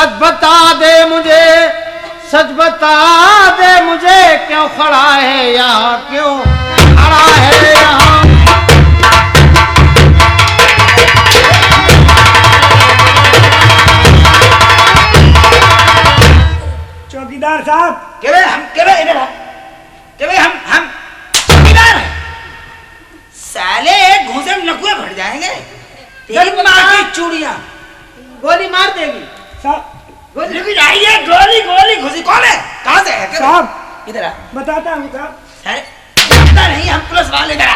सच बता दे मुझे क्यों खड़ा है यहाँ, क्यों खड़ा है यहाँ। चौकीदार साहब हम चौकीदार हैं। साले घूसे में नकुए फट जाएंगे। तेरी माँ की चूड़ियां गोली मार देगी साहब। गोली गोली घुसी। कौन है? कहाँ से है? साहब इधर आ। बताता हूँ साहब। साले जानता नहीं, हम पुलिस वाले। इधर आ।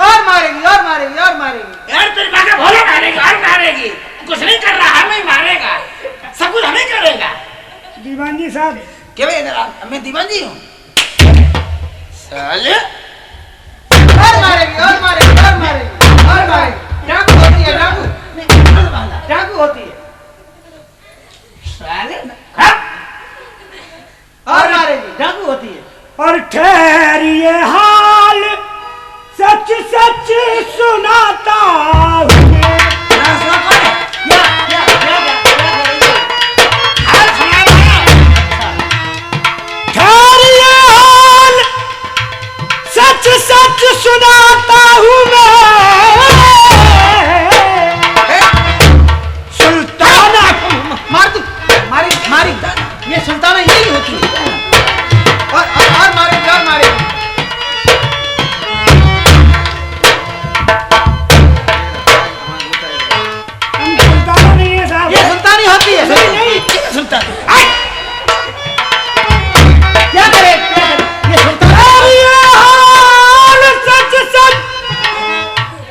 और मारेगी यार तेरी माँ का भोला मारेगी। कुछ नहीं कर रहा, हमें ही मारेगा। सब कुछ हमें करेगा। दीवान जी साहब क्या भाई इधर आ। मैं दीवान जी हूँ। साले और मारेगी। डाकू होती है, डाकू होती है। साले और मारेगी, डाकू होती है। और ठहरिए हाल सच सच सुनाता हूँ। ठहरिए हाल सच सच सुनाता हूँ मैं। सुल्ताना मारी ये सुल्ताना यही होती है। और मारेगी। हम सुल्ताना नहीं है साहब। ये सुल्तानी होती है। नहीं सुल्तान क्या करे ये सुल्तानी। ठहरिए हाल सच सच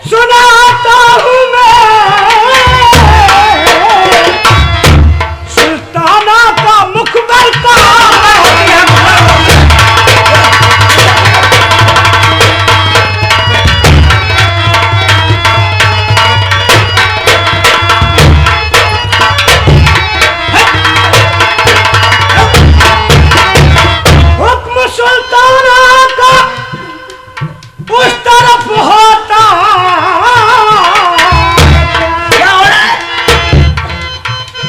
सुनाता हूँ मैं। सुल्ताना का मुखबर का हुक्म सुल्ताना का उस तरफ होता। क्या हो रहा है?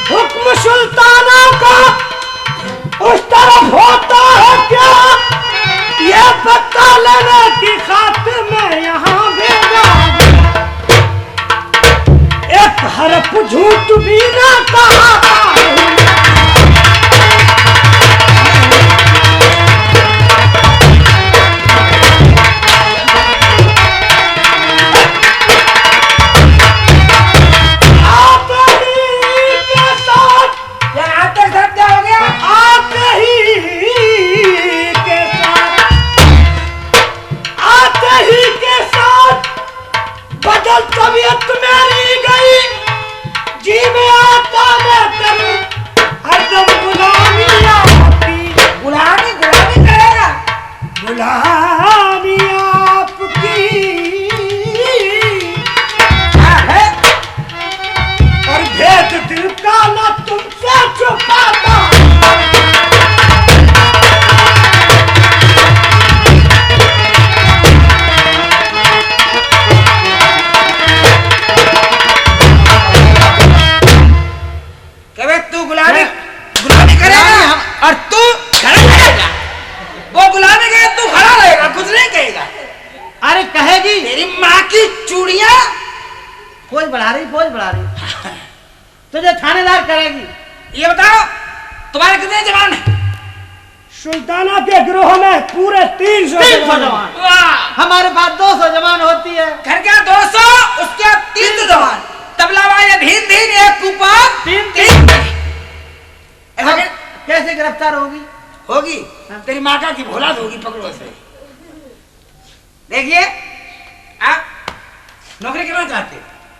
हुक्म सुल्ताना का उस तरफ होता है क्या, ये पता लेने की खातिर मैं यहाँ भेजा। एक हरफ झूठ भी ना कहा। बदल तबीयत मेरी गई जी में आता मैं करूं हरदम गुलामी आपकी। गुलामी करेगा। गुलामी आपकी है। और भेद दिल का ना तुमसे छुपाता। तू गुलामी करेगा और तू खड़ा रहेगा। वो गुलामी करेगा, तू खड़ा रहेगा, कुछ नहीं कहेगा। अरे कहेगी। तेरी माँ की चूड़ियां फौज बढ़ा रही तुझे थानेदार करेगी। ये बताओ तुम्हारे कितने जवान हैं? सुल्ताना के गिरोह में पूरे 300 जवान। हमारे पास 200 जवान होती है। घर का 200, उसके 300 जवान। तबला वाले धीन एक कुपान तीन। कैसे गिरफ्तार होगी? तेरी माँ का की भोला होगी। पकड़ो से। देखिए आप नौकरी करना चाहते,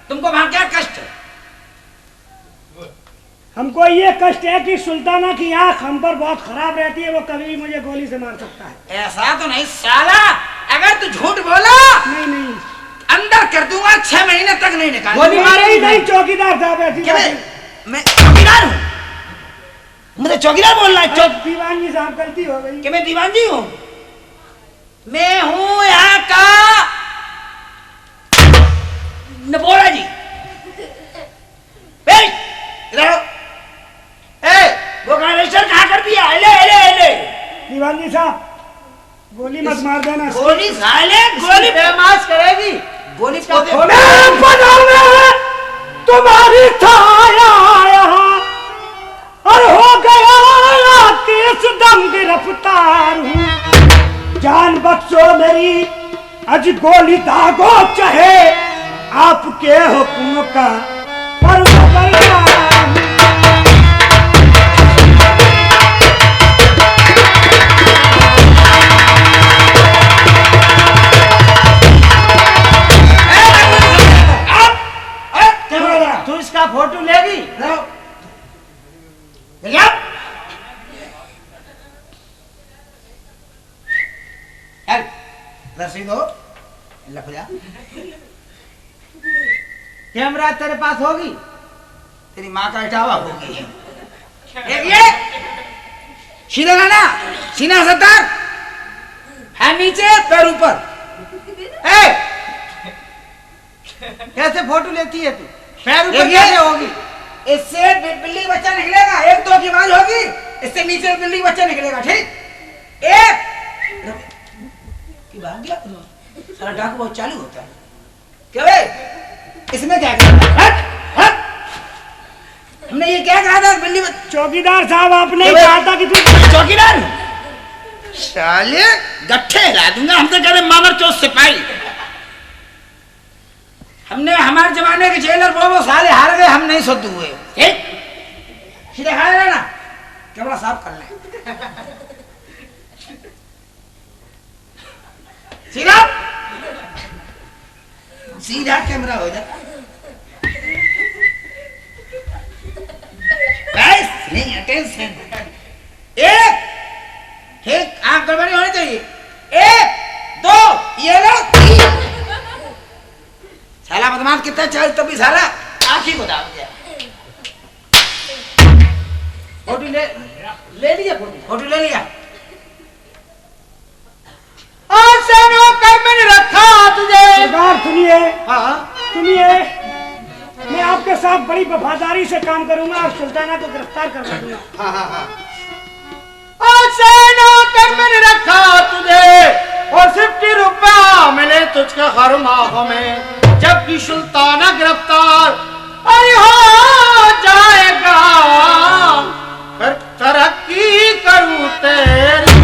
तुमको वहां क्या कष्ट है? हमको ये कष्ट है कि सुल्ताना की आंख हम पर बहुत खराब रहती है। वो कभी भी मुझे गोली से मार सकता है। ऐसा तो नहीं साला, अगर तू झूठ बोला नहीं अंदर कर दूंगा, 6 महीने तक नहीं निकाल। गोली मारेगी नहीं। चौकीदार साहब ऐसी मैं चौकीदार हूँ, मुझे चौकीदार बोलना है। दीवान जी साहब गलती हो गई। कि मैं दीवान जी हूँ? मैं हूँ यहाँ का नपोड़ा जी। जी साहब गोली मत मार देना। गोली साले गोली बेमाश करेगी। गोली मैं पनाह में तुम्हारी छाया यहाँ और हो गया किस दम गिरफ्तार हूँ। जान बख्शो मेरी आज गोली दागो चाहे आपके हुक्म का फरमाबरदार हूँ। तू इसका फोटो लेगी? रसीद हो लख जा। कैमरा तेरे पास होगी? तेरी माँ का इटावा होगी। एक ये सीधा लाना, सीना सत्तर है नीचे पैर ऊपर। कैसे फोटो लेती है तू? पैर ऊपर देखिए। कैसे होगी? इससे बिल्ली बच्चा निकलेगा, एक दो की आवाज होगी, इससे नीचे बिल्ली बच्चा निकलेगा। ठीक एक की भाग गया सारा डाक बहुत चालू होता है। क्या भाई इसमें क्या कहा? हमने ये क्या कहा था बिल्ली चौकीदार साहब आपने ही कहा था कि तू चौकीदार साले गट्ठे हिला दूंगा। हम तो कह रहे मामर चौथ सिपाही। हमने हमारे जमाने के जेलर वो साले हार गए, हम नहीं सुध हुए। ठीक सीधे खा लेना, कैमरा साफ कर ले। सीधा सीधा कैमरा हो जा। नहीं अटेंशन। एक आंख गड़बड़ी होनी चाहिए। एक दो ये लो तीन। साला बदमाश कितना चाहे तो भी साला आंख ही बता दिया। फोटो ले लिया, फोटो ले लिया। कर मैंने रखा तुझे। सरकार सुनिए, हाँ सुनिए, मैं आपके साथ बड़ी वफादारी से काम करूंगा और सुल्ताना को गिरफ्तार करवा दूंगा। हाँ हाँ हाँ। कर मैंने रखा तुझे और 50 रुपया मिले तुझके हर माह में, जबकि सुल्ताना गिरफ्तार अरे हो जाएगा, फिर तरक्की करूं तेरी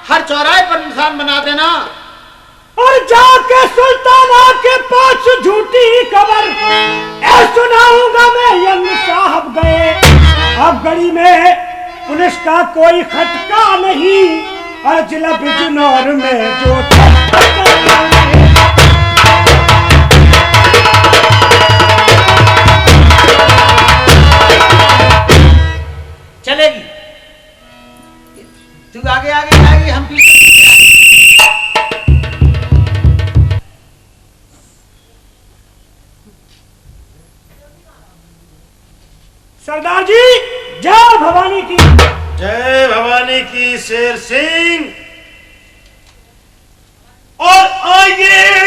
हर चौराहे पर निशान बना देना और जाके सुल्ताना के पास झूठी खबर सुनाऊंगा मैं। यंग साहब गए अब गली में, पुलिस का कोई खटका नहीं और जिला बिजनौर में जो चलेगी। तू आगे आगे जाएगी, हम पीछे। सरदार जी जय भवानी की। जय भवानी की शेर सिंह। और आइए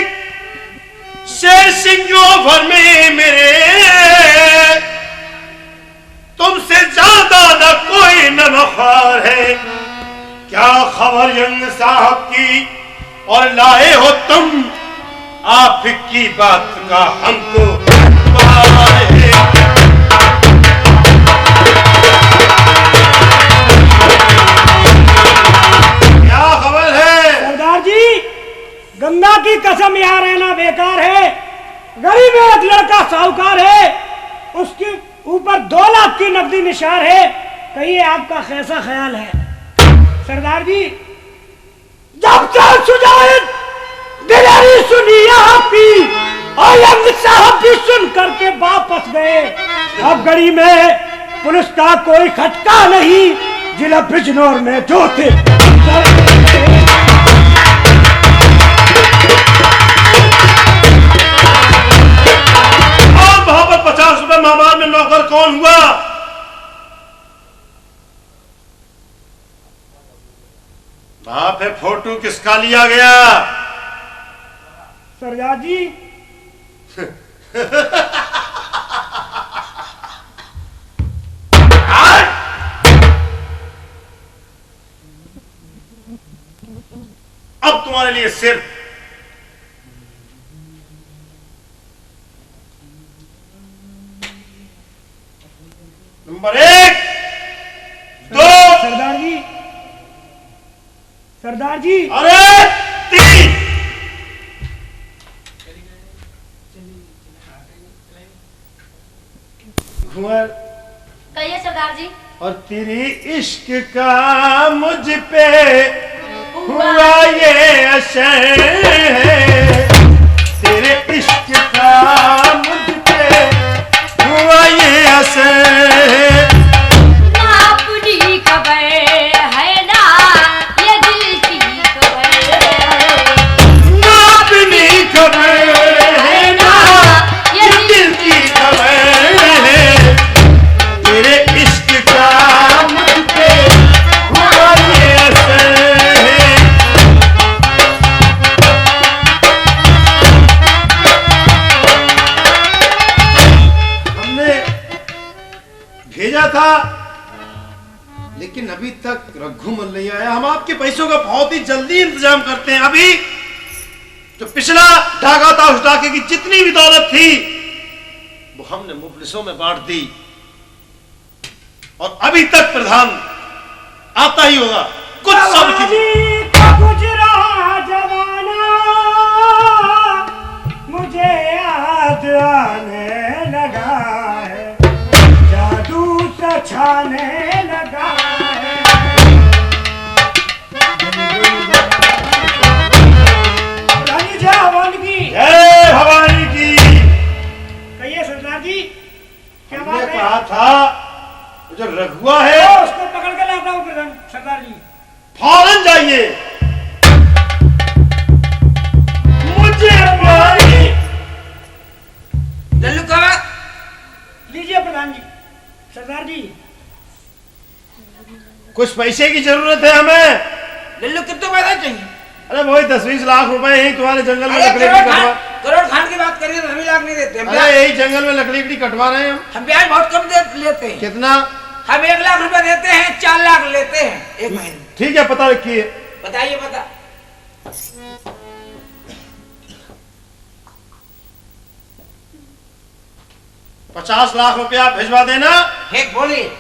शेर सिंह जो भर में मेरे, तुमसे ज्यादा न कोई नमखार है। क्या खबर यंग साहब की और लाए हो तुम आप की बात का हमको क्या खबर है? सरदार जी गंगा की कसम यहाँ रहना बेकार है। गरीब एक लड़का साहूकार है, उसके ऊपर 2 लाख की नकदी निशार है। कहिए आपका कैसा ख्याल है? सरदार जी जब तक सुजान दिलारी सुनी आपकी और यंग साहब भी सुन करके वापस गए। अब गली में पुलिस का कोई खटका नहीं, जिला बिजनौर में जो थे और वहां पर 50 रुपए मामार में नौकर कौन हुआ? वहां पे फोटो किसका लिया गया? सरदार जी अब तुम्हारे लिए सिर्फ नंबर 1, 2, सरदार जी सरदार जी अरे 3। घुमर कहिए सरदार जी। और तेरी इश्क का मुझ पे हुआ ये असर है, तेरे इश्क का मुझ पे हुआ ये असर। ना अपनी खबर है ना ये दिल की खबर है, ना अपनी खबर है ना ये दिल की खबर है, तेरे इश्क का मुझ पे हुआ ये असर है। हमने भेजा था लेकिन अभी तक रघुमल नहीं आया। हम आपके पैसों का बहुत ही जल्दी इंतजाम करते हैं। अभी जो पिछला डाका था उस डाके की जितनी भी दौलत थी वो हमने मुफलिसों में बांट दी और अभी तक प्रधान आता ही होगा। कुछ सब की जवानी का गुजरा जमाना मुझे याद आने लगा है, जादू सा छाने लगा है। रानी जवान की जय भवानी की। कहिए सरदार जी क्या हमने बात है? कहा था जो रघुआ है उसको पकड़ के लाता हूँ प्रधान सरदार जी। फौरन जाइए। मुझे प्यारी लल्लू कहाँ? लीजिए प्रधान जी। सरदार जी कुछ पैसे की जरूरत है हमें। लल्लू कितने पैसा चाहिए? अरे वही 10-20 लाख रुपए यही तुम्हारे जंगल में अरे लकड़ी करोड़ खान की बात करिए तो 20 लाख नहीं देते हम। अरे यही जंगल में लकड़ी कटवा रहे हैं हम। हम ब्याज बहुत कम लेते हैं। कितना? हम 1 लाख रुपए देते हैं, 4 लाख लेते हैं 1 महीने। ठीक है, पता रखिए। बताइए पता। 50 लाख रुपया भिजवा देना। ठीक बोलिए।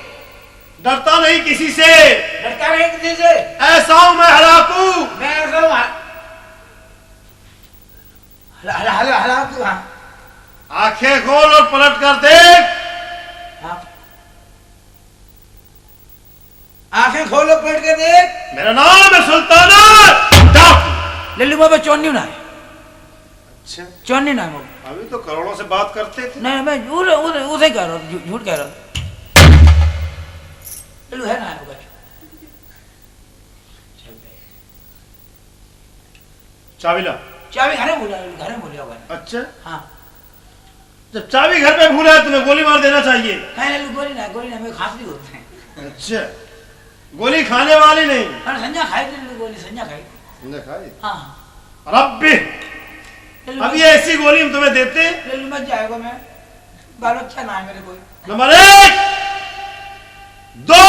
डरता नहीं किसी से, डरता नहीं किसी से। ऐसा हूं मैं हलाकू। मैं ऐसा हूँ हलाकू। हाँ आंखें खोल और पलट कर देख। हाँ आंखें खोलो पलट के देख। मेरा नाम है सुल्ताना डाकू। लल्लू बाबा चौनी ना है। अच्छा, चौनी ना है। अभी तो करोड़ों से बात करते थे। नहीं मैं उसे कह रहा हूँ, झूठ कह रहा हूँ। लल्लू है ना होगा। चाबी ला। चाबी घर में भूला होगा। अच्छा, हाँ जब चाबी घर पे भूला है तुम्हें गोली मार देना चाहिए। कहीं लल्लू गोली ना मैं खांसी होते हैं। अच्छा, गोली खाने वाली नहीं। अरे संजा खाई थी लल्लू गोली, संजा खाई। खाई। हाँ रब्बी, लल्लू अब ये ऐसी गोली हम तुम्हें देते हैं। लल्लू मत जाएगा। मैं बाल बच्चा ना है मेरे कोई। नंबर 1, 2,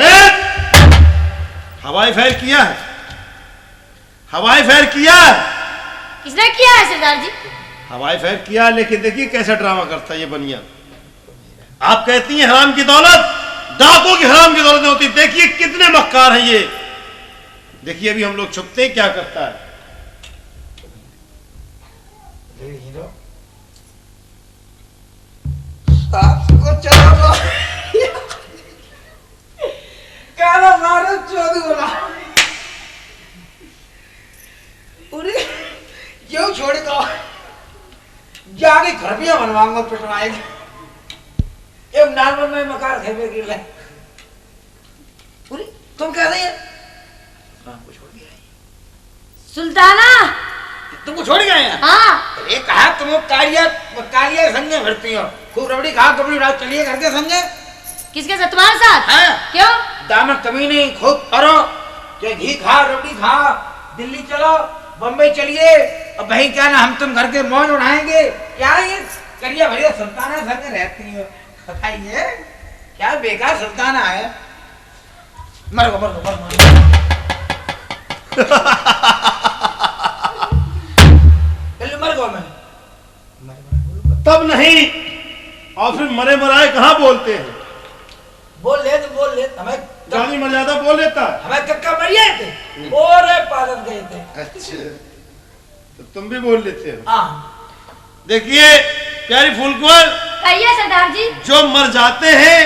1। हवाई फायर किया है, हवाई फायर किया है, किसने किया है सरदार जी? हवाई फायर किया है। लेकिन देखिए कैसा ड्रामा करता है ये बनिया। आप कहती हैं हराम की दौलत, डाकों की हराम की दौलत नहीं होती। देखिए कितने मक्कार हैं ये। देखिए अभी हम लोग छुपते हैं क्या करता है। आपको चलो काला मारो चोरी बोला। उन्हें क्यों छोड़ेगा? जाके घर भी बनवाऊंगा, पिटवाएंगे। एक नाल में मकान घर में गिर ले। तुम कह रही है? हमको छोड़ दिया है। सुल्ताना तुमको छोड़ गए हैं? हाँ एक कहा तुम कालिया संगे भरती हो, खूब रबड़ी खा कबड़ी उड़ा, चलिए घर के संगे। किसके साथ? तुम्हारे साथ? हाँ। क्यों? दामन कमी नहीं, खूब करो, चाहे घी खा रबड़ी खा, दिल्ली चलो, बम्बई चलिए और भाई क्या ना हम तुम घर के मौज उड़ाएंगे। क्या ये करिए भैया सुल्ताना संग रहती हो, बताइए क्या बेकार सुल्ताना है। मर गो मैं तब नहीं, और फिर मरे मराए कहाँ बोलते हैं। बोल ले तो बोल ले, हमें जानी मर्यादा बोल लेता है। हमें कक्का मरिए थे और पालन गए थे। अच्छा तो तुम भी बोल लेते हो। हाँ देखिए प्यारी फूलकुंवर, कहिए सरदार जी। जो मर जाते हैं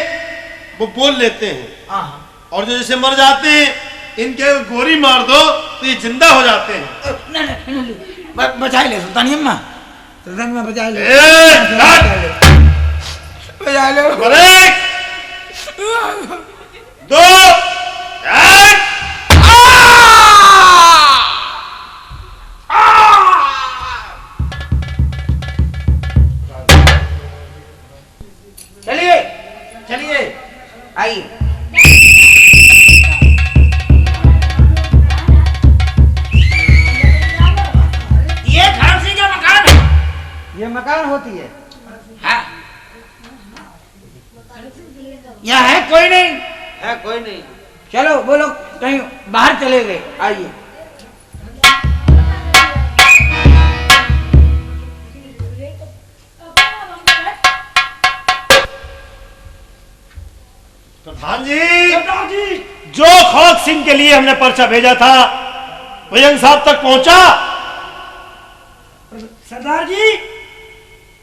वो बोल लेते हैं, हाँ और जो जैसे मर जाते हैं इनके गोली मार दो तो ये जिंदा हो जाते हैं। नहीं बचा ले सुल्तानी अम्मा, सुल्तानी अम्मा बचा ले, बचा ले। एक, दो, एक। चलिए चलिए आइए। ये घर से जो मकान है, ये मकान होती है। हाँ यहाँ है कोई नहीं है कोई नहीं। चलो वो लोग कहीं बाहर चले गए। आइए प्रधान जी, सरदार जी जो खड़क सिंह के लिए हमने पर्चा भेजा था वो यंग साहब तक पहुंचा। सरदार जी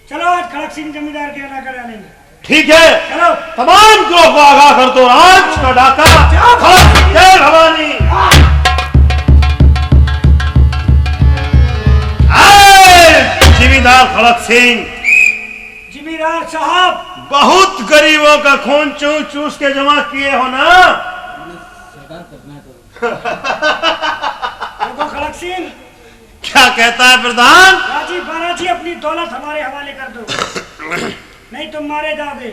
चलो आज खड़क सिंह जमींदार के अदा करा लेंगे। ठीक है, चलो तमाम ग्रोह को आगाह कर दो, आज का डाका खड़क सिंह, जय भवानी। जिमीदार खड़क सिंह, जिमीदार साहब बहुत गरीबों का खून चूस चूस के जमा किए हो ना। देखो खड़क सिंह, क्या कहता है प्रधान? राजी बाराजी अपनी दौलत हमारे हवाले कर दो, नहीं तुम मारे जाओगे।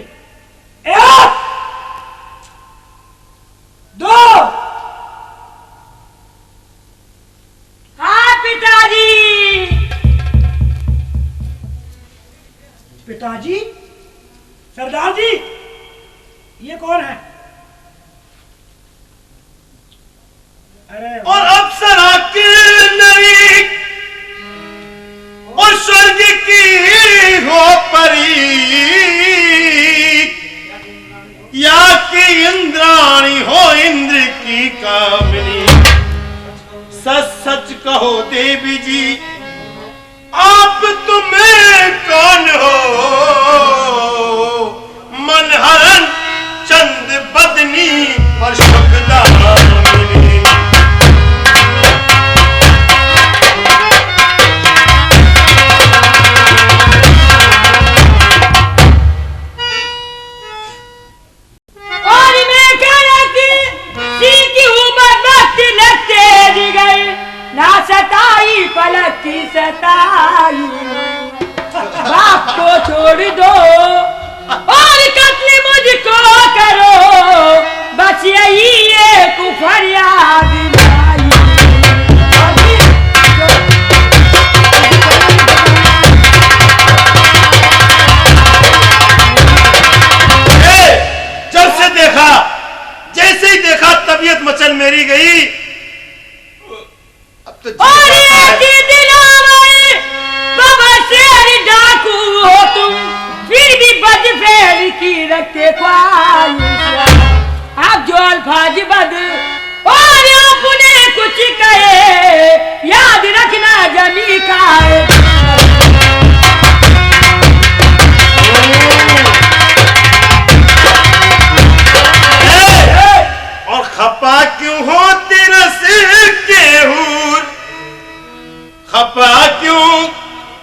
एक, दो। हाँ पिताजी। पिताजी? सरदार जी ये कौन है? अरे और अप्सरा की नई और स्वर्ग की हो परी, या कि इंद्राणी हो इंद्र की कामिनी। सच सच कहो देवी जी, आप तुम्हें कौन हो? मनहरन चंद बदनी और शुभदामिनी। और मैं कहना कि सीखी उम्र वक्त लगते गए, ना सताई पलक की सताई। बाप को छोड़ दो और कत्ल मुझको करो, बस यही एक फरियाद आई। जब से देखा, जैसे ही देखा तबीयत मचल मेरी गई। अब तो और एक दिनों में बाबा शेर डाकू हो तुम, फिर भी बद फेर की रखते ख्वाहिश। आप जो अल्फाज बद और अपने कुछ कहे, याद रखना जमी का और खपा क्यों हो तेरा सिर के हूर? खपा क्यों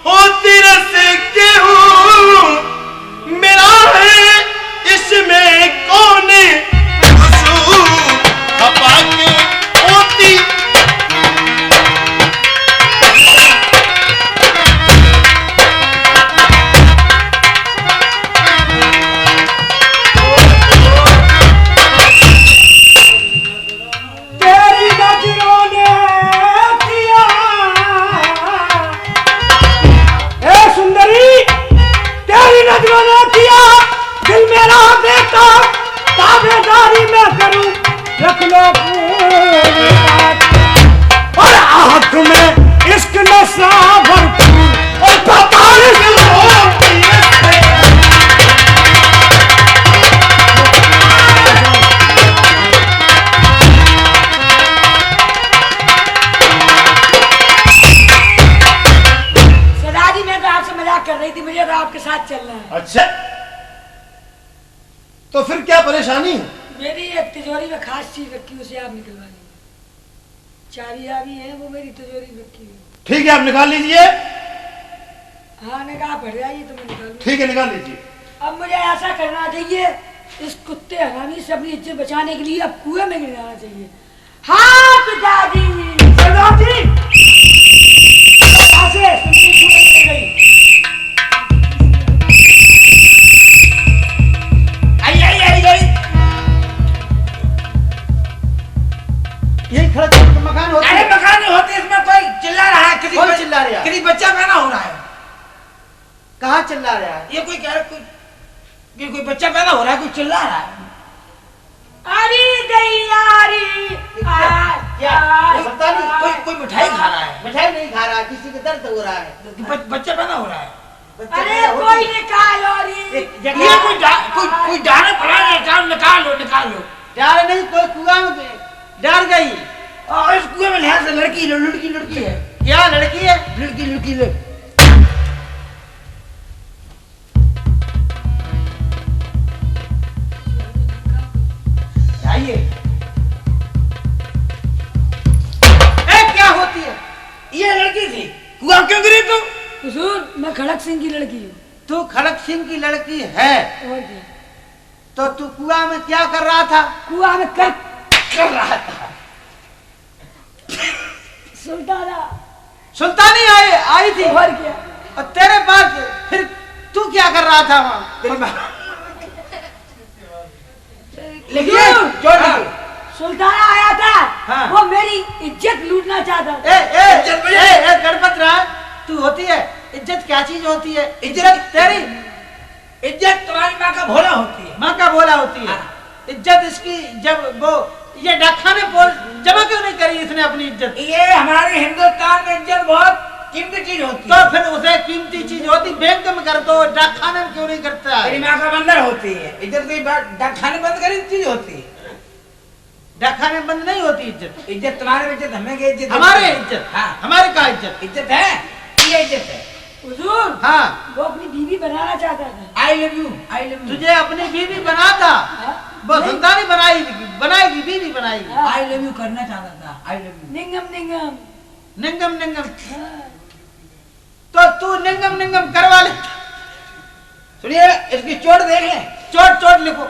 हो तेरा सिर के हूर? मेरा है इसमें कौन कसूर? खपा क्यों होती निकलवानी है? मेरी एक तिजोरी में खास चीज रखी, उसे आप निकलवा लीजिए। चाबियां भी हैं, वो मेरी तिजोरी में रखी हुई। ठीक है, आप निकाल लीजिए। हाँ निकाह पड़ जाइए तो मैं निकाल। ठीक है, निकाल लीजिए। अब मुझे ऐसा करना चाहिए, इस कुत्ते हरामी से अपनी इज्जत बचाने के लिए अब कुएं में गिर जाना चाहिए। हाँ पिताजी। सरदार जी ऐसे सुनती कुएं में गिर गई। यही खड़ा मकान होता अरे है? मकान नहीं होते, इसमें कोई चिल्ला रहा है, किसी कौन चिल्ला रहा है? किसी बच्चा पैदा हो रहा है। कहाँ चिल्ला रहा है? ये कोई कह रहा है कोई बच्चा पैदा हो रहा है, कोई चिल्ला रहा है। अरे दैयारी। क्या? पता नहीं। कोई मिठाई खा रहा है, मिठाई नहीं खा रहा, किसी का दर्द हो रहा है। बच्चा पैदा हो रहा है। बच्चा अरे पैदा होती कोई है। निकालो रे। एक ये जगह कोई डाले पड़ा है, निकाल लो। डाल नहीं, कोई कुआं में डाल गई। और इस कुएं में लिहाज से लड़की है। क्या लड़की है? लड़की ले। आइए। क्या होती है? ये लड़की थी, कुआं क्यों गिरी तू? हुजूर मैं खड़क सिंह की लड़की हूँ। तू खड़क सिंह की लड़की है और क्या? तो तू कुआं में क्या कर रहा था? कुआं में कर रहा था। सुल्ताना। सुल्तानी आई थी। और क्या? और तेरे पास फिर तू क्या कर रहा था वहाँ? तेरी माँ हुजूर, सुल्ताना आया था। हाँ। वो मेरी इज्जत लूटना चाहता था। गणपत राय, तू होती है इज्जत? क्या चीज होती है इज्जत? तेरी इज्जत तुम्हारी माँ का भोला होती है। माँ का बोला होती है। इज्जत इसकी जब वो ये डाका ने जमा क्यों नहीं करी इसने अपनी इज्जत? ये हमारे हिंदुस्तान में इज्जत बहुत कीमती चीज होती तो है। फिर उसे कीमती चीज होती बैंक में कर दो, डाकखाने में क्यों नहीं करता? तेरी माँ का बंदर होती है। इज्जत कोई डाकखाने बंद करी चीज होती है। डाकखाने में बंद नहीं होती इज्जत। इज्जत तुम्हारे में इज्जत, हमें क्या इज्जत? हमारे इज्जत। हाँ, हमारे का इज्जत? इज्जत है, ये इज्जत है। हुजूर हाँ। वो अपनी बीवी बनाना चाहता था। I love you. तुझे अपनी बीवी बना था? वो संतानी बनाएगी बीवी बनाएगी। आई लव यू करना चाहता था। I love you. निंगम निंगम। निंगम तो तू निंगम करवा ले। सुनिए, इसकी चोट देख लें। चोट लिखो।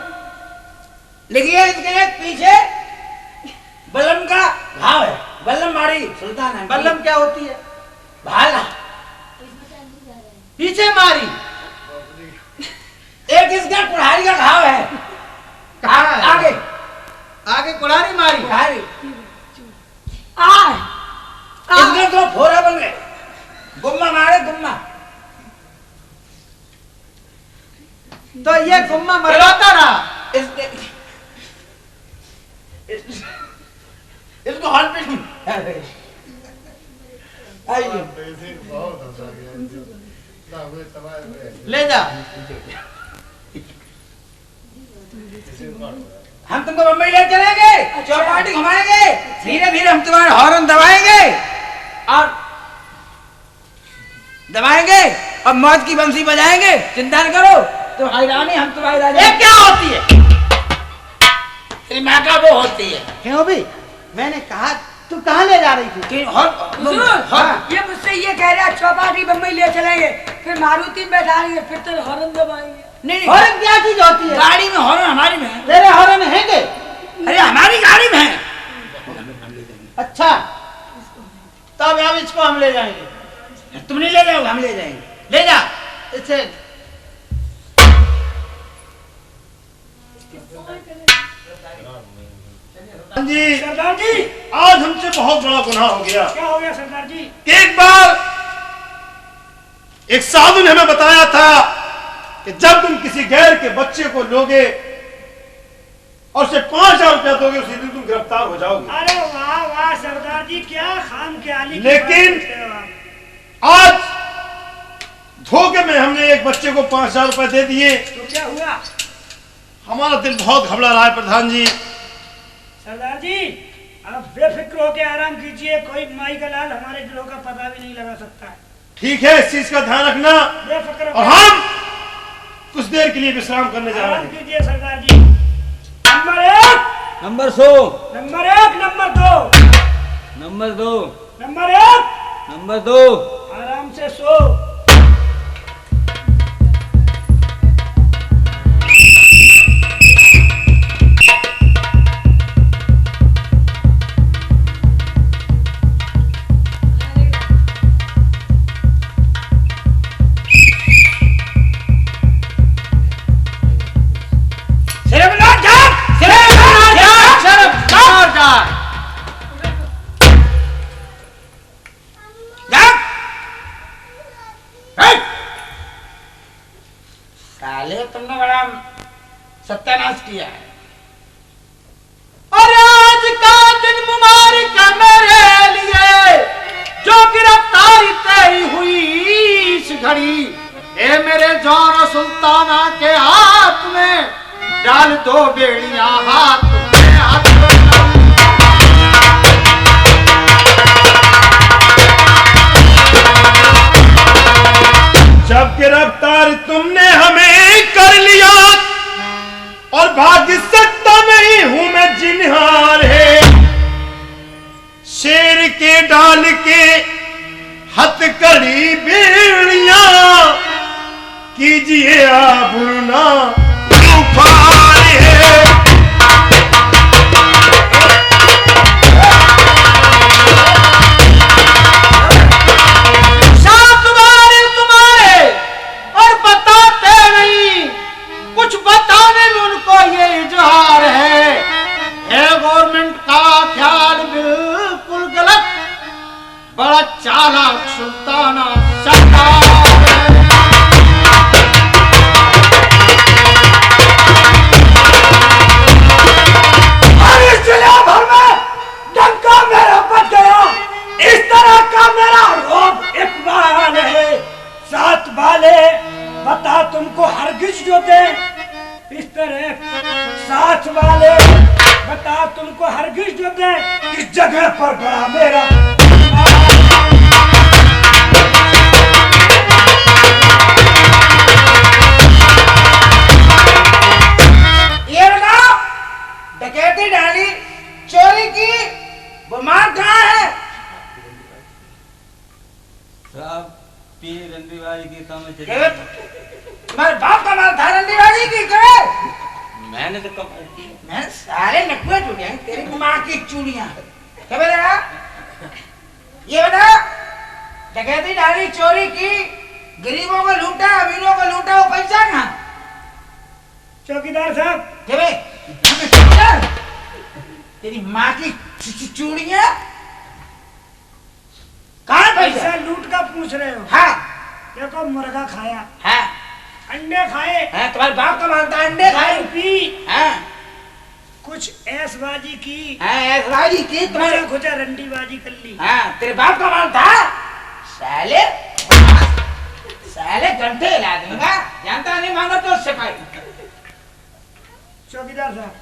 लिखिए, इसके पीछे बल्लम का घाव है। बल्लम मारी सुल्तान है। बल्लम क्या होती है? भाला। पीछे मारी। एक इसका कुल्हाड़ी का घाव है। कहाँ है? आगे कुल्हाड़ी मारी। कुल्हाड़ी। आ इसके तो फोरा बन गए। गुम्मा मारे, गुम्मा। तो ये गुम्मा मरवाता रहा। इसको हॉस्पिटल ले जा। हम तुमको बम्बई ले चलेंगे, चौपाटी घुमाएंगे, धीरे धीरे हम तुम्हारे हॉर्न दबाएंगे और मौत की बंसी बजाएंगे। चिंता न करो, तुम्हारी रानी हम तुम्हारी रानी। ये क्या होती है? तेरी माँ का वो होती है। क्यों भी? मैंने कहा तू कहाँ ले जा रही थी? हुजूर, हाँ। ये मुझसे ये कह रहा है चौपाटी बम्बई ले चलेंगे, फिर मारुति में बैठाएंगे, फिर तो हॉर्न दबाएंगे। नहीं, हॉर्न क्या चीज होती है? गाड़ी में हॉर्न हमारी में है। तेरे हॉर्न है के? अरे हमारी गाड़ी में है। अच्छा, तब अब इसको हम ले जाएंगे। तुम नहीं ले जाओगे, हम ले जाएंगे। ले जा इसे। जी, सरदार जी आज हमसे बहुत बड़ा गुनाह हो गया। क्या हो गया सरदार जी? एक बार एक साधु ने हमें बताया था कि जब तुम किसी गैर के बच्चे को लोगे और उसे 5000 रुपया दोगे, उसी दिन तुम गिरफ्तार हो जाओगे। अरे वाह वाह सरदार जी, क्या खाम ख्याली की लेकिन बात करते हो आप। आज धोखे में हमने एक बच्चे को 5000 रुपए दे दिए। तो क्या हुआ? हमारा दिल बहुत घबरा रहा है प्रधान जी। सरदार जी आप बेफिक्र होकर आराम कीजिए, कोई माई का लाल हमारे दिलों का पता भी नहीं लगा सकता है। ठीक है, इस चीज का ध्यान रखना। बेफिक्र और हम कुछ देर के लिए विश्राम करने जा रहे आराम हैं। कीजिए Sardar ji. Number 1, number 100, number 1, number 2, number 2, number 1, number 2। आराम से सो। साले तुमने बड़ा सत्यानाश किया है। और आज का दिन मुबारक है मेरे लिए, जो गिरफ्तारी तेरी हुई इस घड़ी। ए मेरे जौन सुल्ताना के हाथ में डाल दो बेड़ियां, हाथ में हाथ में। जब गिरफ्तार तुमने हमें कर लिया और भाग सकता नहीं हूं मैं जिन्हार है, शेर के डाल के हथकड़ी बेड़ियां कीजिए आभूना तूफान है। कुछ बताने में उनको ये इजहार है गवर्नमेंट का ख्याल बिल्कुल गलत, बड़ा चालाक सुल्ताना सरकार है। और इस जिले भर में डंका मेरा बच गया, इस तरह का मेरा रोब इकबाल है। साथ वाले बता तुमको हरगिज जो दे, इस तरह साथ वाले बता तुमको हरगिज जो दे, इस जगह पर बड़ा मेरा। ये बताओ, डकैती डाली, चोरी की, वो माल कहाँ है? साहब पी रंडीबाजी की काम में ये तुम्हारे बाप का माल था रंडीबाजी की करे? मैंने तो कमाई की। मैं साले नकुए टूटे हैं, तेरी माँ की चूड़ियां। क्या बेटा? ये बता, डकैती डाली, चोरी की, गरीबों को लूटा, अमीरों को लूटा, वो पैसा कहाँ? चौकीदार साहब, क्या बे? हमें चौकीदार? तेरी माँ की चूड़ियां? कहाँ है पैसा? पैसा लूट का पूछ रहे हो? हाँ, देखो मुर्गा खाया, हाँ, अंडे खाए, हाँ, तुम्हारे बाप का माल था, अंडे खाए। दारू पी, हाँ, कुछ ऐशबाजी की, हाँ, ऐशबाजी की, तुम्हारे खुचा खुचा रंडीबाजी कर ली। हाँ, तेरे बाप का माल था। साले साले घंटे हिला दूंगा, जानता नहीं मांगा तो उससे पाई। चौकीदार साहब,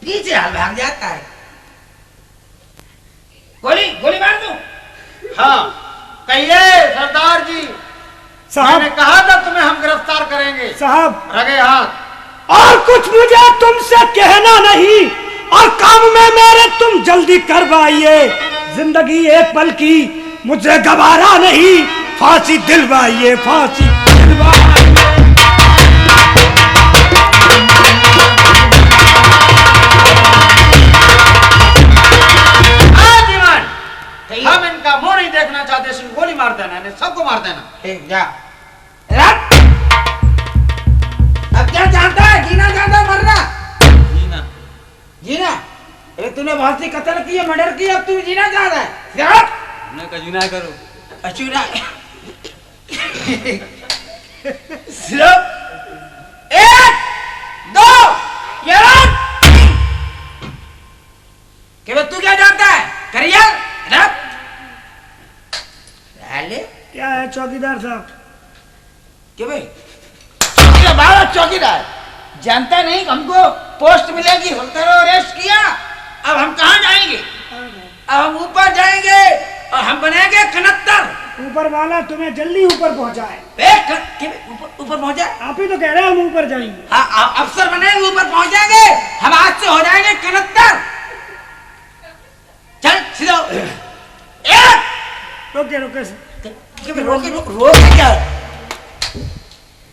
पीछे हाल भाग जाता है। गोली गोली मार दूं? हाँ कहिए सरदार जी, मैंने साहब, कहा था तुम्हें हम गिरफ्तार करेंगे। साहब, रगे हाथ। और कुछ मुझे तुमसे कहना नहीं, और काम में मेरे तुम जल्दी करवाइए। जिंदगी एक पल की मुझे गवारा नहीं, फांसी दिलवाइए, फांसी दिलवाइए। हम इनका मुंह नहीं देखना चाहते, सिर्फ गोली मार देना, इन्हें सबको मार देना। ठीक जा। रख। अब क्या जानता है? जीना जानता है, मरना? जीना। जीना? अरे तूने बहुत सी कत्ल की है, मर्डर की है, अब तू जीना चाहता है? रख। मैं कजूना करूं। अचूना। सिर्फ 1, 2, ये रख। केवल तू क्या जानता है? करियर रख। साले क्या है चौकीदार साहब? क्यों भाई? चौकीदार बाबा चौकीदार जानता नहीं, हमको पोस्ट मिलेगी, होकर अरेस्ट किया, अब हम कहाँ जाएंगे? अब हम ऊपर जाएंगे और हम बनेंगे कनत्तर। ऊपर वाला तुम्हें जल्दी ऊपर पहुंचाए। ऊपर पहुंच जाए? आप ही तो कह रहे हैं हम ऊपर जाएंगे। हाँ, अफसर बनेंगे, ऊपर पहुंच जाएंगे, हम आज से हो जाएंगे कनत्तर। चल सीधो। रोके क्या?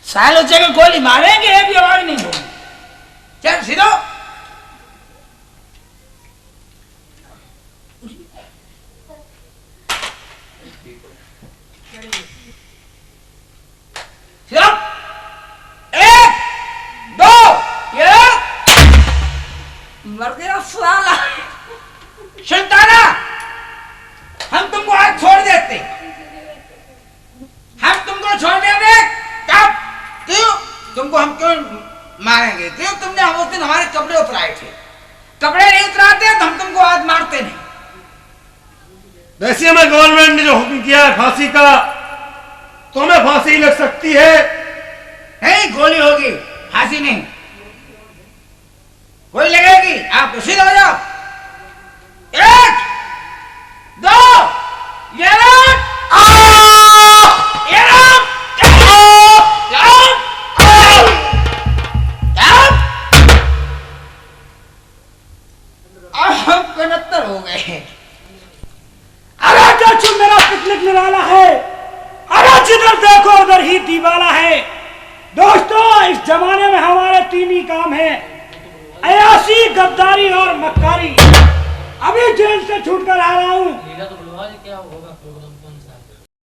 सालों जगह गोली मारेंगे, ये भी आवाज नहीं होगी। चल सीधो। सीधो। 1 2 ये मर गया साला। शैताना, हम तुमको आज छोड़ देते, हम तुमको छोड़ देंगे। कब? क्यों? तुमको हम क्यों मारेंगे? क्यों? तुमने हम उस दिन हमारे कपड़े उतराए थे, कपड़े नहीं उतराते तो हम तुमको आज मारते नहीं। वैसे में गवर्नमेंट ने जो हुक्म किया है फांसी का, तो हमें फांसी लग सकती है। नहीं, गोली होगी, फांसी नहीं। गोली लगेगी, आप सीधे हो जाओ। 1 2 ये हम कनत्तर हो गए। अरे चाचू मेरा पिकनिक निराला है, अरे जिधर देखो उधर ही दीवाला है। दोस्तों इस जमाने में हमारे 3 ही काम है, अयासी, गद्दारी और मक्कारी। अभी जेल से छूट कर आ रहा हूँ।